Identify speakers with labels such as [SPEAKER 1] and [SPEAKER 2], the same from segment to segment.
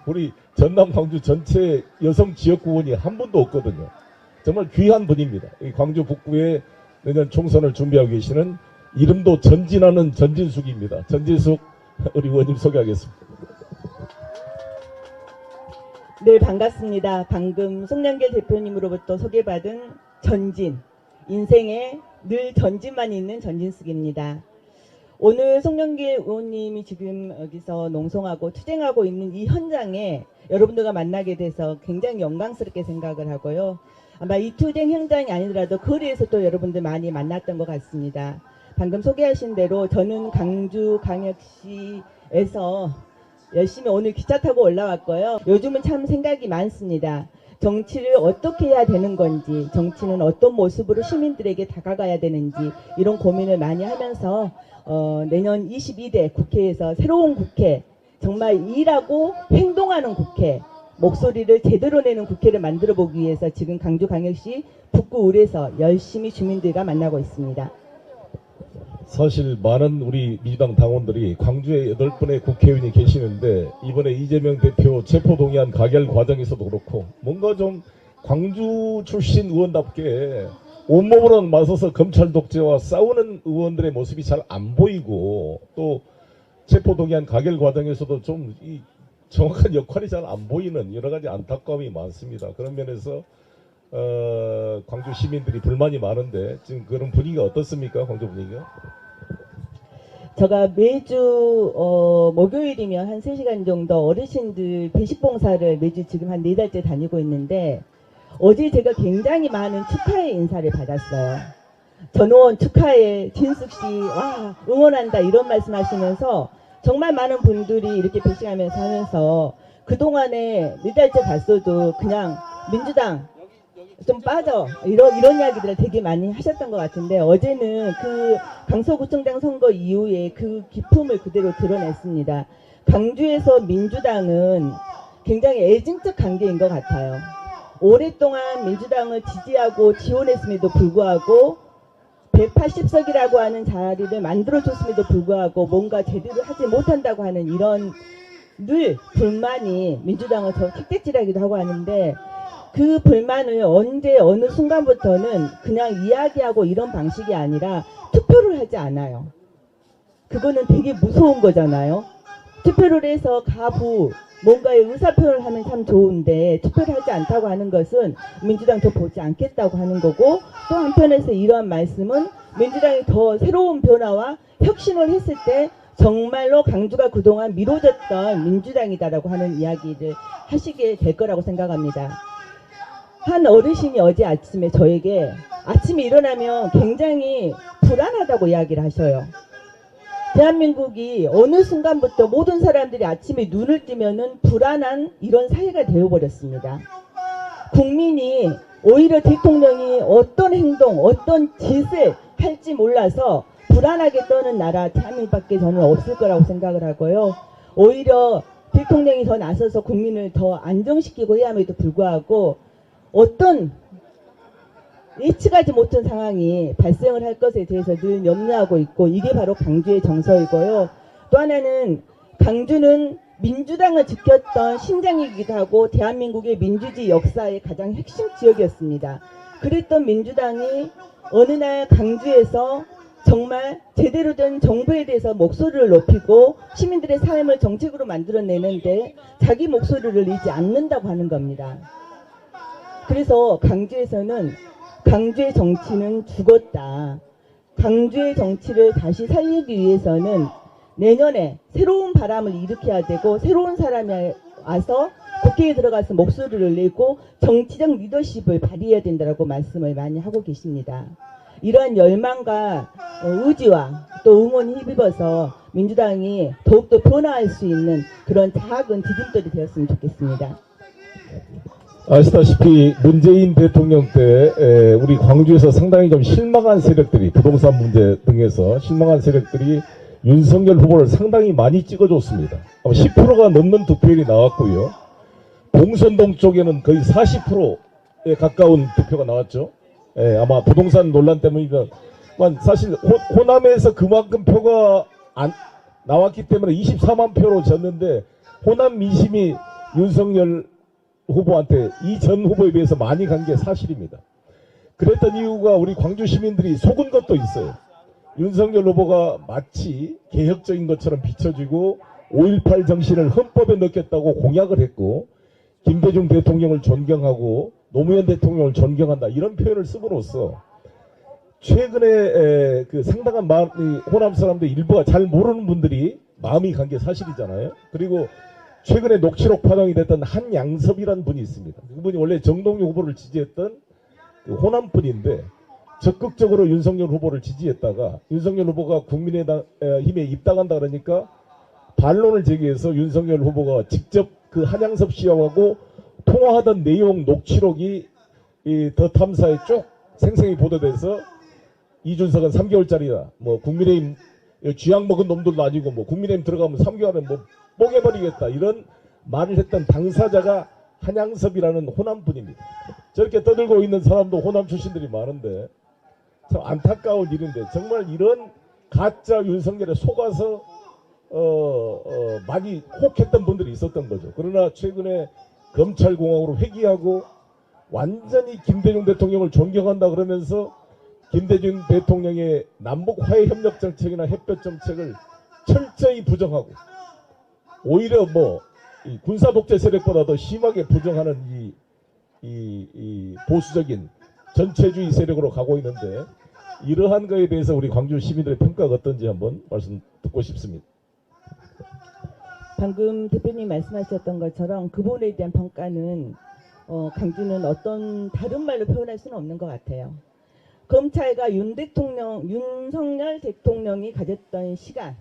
[SPEAKER 1] 우리 전남 광주 전체 여성 지역구원이 한 분도 없거든요. 정말 귀한 분입니다. 이 광주 북구에 내년 총선을 준비하고 계시는 이름도 전진하는 전진숙입니다. 전진숙 우리 의원님 소개하겠습니다.
[SPEAKER 2] 네, 반갑습니다. 방금 송량길 대표님으로부터 소개받은 전진, 인생에 늘 전진만 있는 전진숙입니다. 오늘 송량길 의원님이 지금 여기서 농성하고 투쟁하고 있는 이 현장에 여러분들과 만나게 돼서 굉장히 영광스럽게 생각을 하고요. 아마 이 투쟁 현장이 아니더라도 거리에서 또 여러분들 많이 만났던 것 같습니다. 방금 소개하신 대로 저는 광주광역시에서 열심히 오늘 기차 타고 올라왔고요. 요즘은 참 생각이 많습니다. 정치를 어떻게 해야 되는 건지, 정치는 어떤 모습으로 시민들에게 다가가야 되는지 이런 고민을 많이 하면서 내년 22대 국회에서 새로운 국회, 정말 일하고 행동하는 국회, 목소리를 제대로 내는 국회를 만들어 보기 위해서 지금 광주광역시 북구을에서 열심히 주민들과 만나고 있습니다.
[SPEAKER 1] 사실 많은 우리 민주당 당원들이 광주에 8분의 국회의원이 계시는데 이번에 이재명 대표 체포동의안 가결 과정에서도 그렇고 뭔가 좀 광주 출신 의원답게 온몸으로 맞서서 검찰 독재와 싸우는 의원들의 모습이 잘 안 보이고 또 체포동의안 가결 과정에서도 좀 이 정확한 역할이 잘 안 보이는 여러 가지 안타까움이 많습니다. 그런 면에서 광주 시민들이 불만이 많은데 지금 그런 분위기가 어떻습니까? 광주 분위기가?
[SPEAKER 2] 제가 매주 목요일이면 한 3시간 정도 어르신들 배식 봉사를 매주 지금 한 4달째 다니고 있는데 어제 제가 굉장히 많은 축하의 인사를 받았어요. 전원 축하해, 진숙씨, 와, 응원한다 이런 말씀 하시면서 정말 많은 분들이 이렇게 배식하면서 하면서 그동안에 4달째 갔어도 그냥 민주당 좀 빠져 이런 이야기들을 되게 많이 하셨던 것 같은데 어제는 그 강서구청장 선거 이후에 그 기품을 그대로 드러냈습니다. 광주에서 민주당은 굉장히 애증적 관계인 것 같아요. 오랫동안 민주당을 지지하고 지원했음에도 불구하고 180석이라고 하는 자리를 만들어줬음에도 불구하고 뭔가 제대로 하지 못한다고 하는 이런 늘 불만이 민주당을 더 택대질하기도 하고 하는데 그 불만을 언제 어느 순간부터는 그냥 이야기하고 이런 방식이 아니라 투표를 하지 않아요. 그거는 되게 무서운 거잖아요. 투표를 해서 가부 뭔가의 의사표현을 하면 참 좋은데 투표를 하지 않다고 하는 것은 민주당 더 보지 않겠다고 하는 거고 또 한편에서 이러한 말씀은 민주당이 더 새로운 변화와 혁신을 했을 때 정말로 광주가 그동안 미뤄졌던 민주당이다라고 하는 이야기를 하시게 될 거라고 생각합니다. 한 어르신이 어제 아침에 저에게 아침에 일어나면 굉장히 불안하다고 이야기를 하셔요. 대한민국이 어느 순간부터 모든 사람들이 아침에 눈을 뜨면은 불안한 이런 사회가 되어버렸습니다. 국민이 오히려 대통령이 어떤 행동, 어떤 짓을 할지 몰라서 불안하게 떠는 나라 대한민국밖에 저는 없을 거라고 생각을 하고요. 오히려 대통령이 더 나서서 국민을 더 안정시키고 해야 함에도 불구하고 어떤 예측하지 못한 상황이 발생을 할 것에 대해서 늘 염려하고 있고 이게 바로 광주의 정서이고요. 또 하나는 광주는 민주당을 지켰던 심장이기도 하고 대한민국의 민주주의 역사의 가장 핵심 지역이었습니다. 그랬던 민주당이 어느 날 광주에서 정말 제대로 된 정부에 대해서 목소리를 높이고 시민들의 삶을 정책으로 만들어내는데 자기 목소리를 내지 않는다고 하는 겁니다. 그래서 광주에서는 광주의 정치는 죽었다. 광주의 정치를 다시 살리기 위해서는 내년에 새로운 바람을 일으켜야 되고 새로운 사람이 와서 국회에 들어가서 목소리를 내고 정치적 리더십을 발휘해야 된다고 말씀을 많이 하고 계십니다. 이러한 열망과 의지와 또 응원이 힘입어서 민주당이 더욱더 변화할 수 있는 그런 작은 디딤돌이 되었으면 좋겠습니다.
[SPEAKER 1] 아시다시피 문재인 대통령 때 우리 광주에서 상당히 좀 실망한 세력들이 부동산 문제 등에서 실망한 세력들이 윤석열 후보를 상당히 많이 찍어줬습니다. 10%가 넘는 득표율이 나왔고요. 봉선동 쪽에는 거의 40%에 가까운 득표가 나왔죠. 아마 부동산 논란 때문이지만 사실 호남에서 그만큼 표가 나왔기 때문에 24만 표로 졌는데 호남 민심이 윤석열 후보한테 이 전 후보에 비해서 많이 간 게 사실입니다. 그랬던 이유가 우리 광주 시민들이 속은 것도 있어요. 윤석열 후보가 마치 개혁적인 것처럼 비춰지고 5.18 정신을 헌법에 넣겠다고 공약을 했고 김대중 대통령을 존경하고 노무현 대통령을 존경한다 이런 표현을 쓰므로써 최근에 그 상당한 호남 사람들 일부가 잘 모르는 분들이 마음이 간 게 사실이잖아요. 그리고 최근에 녹취록 파동이 됐던 한양섭이라는 분이 있습니다. 그분이 원래 정동영 후보를 지지했던 그 호남 분인데 적극적으로 윤석열 후보를 지지했다가 윤석열 후보가 국민의힘에 입당한다 그러니까 반론을 제기해서 윤석열 후보가 직접 그 한양섭 씨하고 통화하던 내용 녹취록이 이 더 탐사에 쭉 생생히 보도돼서 이준석은 3개월짜리다. 뭐 국민의힘 쥐약 먹은 놈들도 아니고 뭐 국민의힘 들어가면 3개월에 뭐 뽀개버리겠다 이런 말을 했던 당사자가 한양섭이라는 호남 분입니다. 저렇게 떠들고 있는 사람도 호남 출신들이 많은데 참 안타까운 일인데 정말 이런 가짜 윤석열에 속아서 많이 혹했던 분들이 있었던 거죠. 그러나 최근에 검찰공화국으로 회귀하고 완전히 김대중 대통령을 존경한다 그러면서 김대중 대통령의 남북 화해 협력 정책이나 햇볕 정책을 철저히 부정하고 오히려 뭐 이 군사 독재 세력보다 더 심하게 부정하는 이 보수적인 전체주의 세력으로 가고 있는데 이러한 거에 대해서 우리 광주 시민들의 평가가 어떤지 한번 말씀 듣고 싶습니다.
[SPEAKER 2] 방금 대표님 말씀하셨던 것처럼 그 부분에 대한 평가는 광주는 어떤 다른 말로 표현할 수는 없는 것 같아요. 검찰과 윤석열 대통령이 가졌던 시간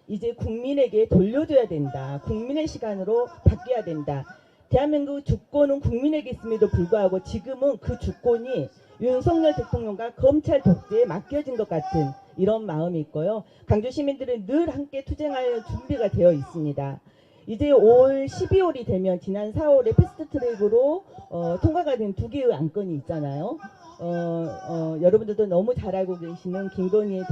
[SPEAKER 2] 이제 국민에게 돌려줘야 된다. 국민의 시간으로 바뀌어야 된다. 대한민국 주권은 국민에게 있음에도 불구하고 지금은 그 주권이 윤석열 대통령과 검찰 독재에 맡겨진 것 같은 이런 마음이 있고요. 광주 시민들은 늘 함께 투쟁할 준비가 되어 있습니다. 이제 올 12월이 되면 지난 4월에 패스트트랙으로 통과가 된 두 개의 안건이 있잖아요. 여러분들도 너무 잘 알고 계시는 김건희의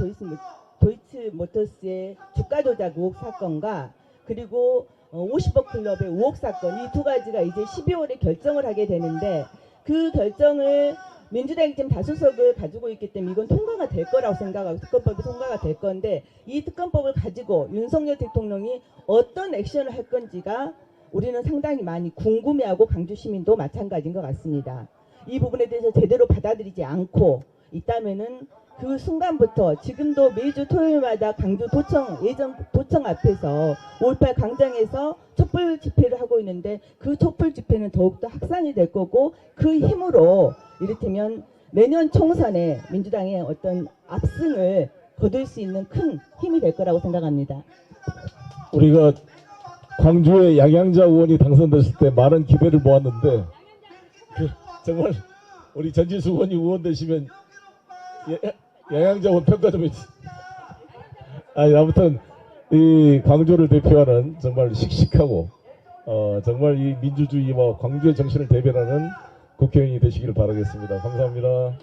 [SPEAKER 2] 도이치모터스의 주가 조작 의혹 사건과 그리고 50억 클럽의 의혹 사건 이 두 가지가 이제 12월에 결정을 하게 되는데 그 결정을 민주당이 지금 다수석을 가지고 있기 때문에 이건 통과가 될 거라고 생각하고 특검법이 통과가 될 건데 이 특검법을 가지고 윤석열 대통령이 어떤 액션을 할 건지가 우리는 상당히 많이 궁금해하고 광주 시민도 마찬가지인 것 같습니다. 이 부분에 대해서 제대로 받아들이지 않고 있다면은 그 순간부터 지금도 매주 토요일마다 광주 예전 도청 앞에서 5.18 광장에서 촛불 집회를 하고 있는데 그 촛불 집회는 더욱더 확산이 될 거고 그 힘으로 이를테면 내년 총선에 민주당의 어떤 압승을 거둘 수 있는 큰 힘이 될 거라고 생각합니다.
[SPEAKER 1] 우리가 광주의 양양자 의원이 당선됐을 때 많은 기대를 모았는데 정말 우리 전진수 의원이 의원 되시면 양양자 의원 평가 좀 해주세요. 아무튼 이 광주를 대표하는 정말 씩씩하고 정말 이 민주주의와 광주의 정신을 대변하는 국회의원이 되시기를 바라겠습니다. 감사합니다.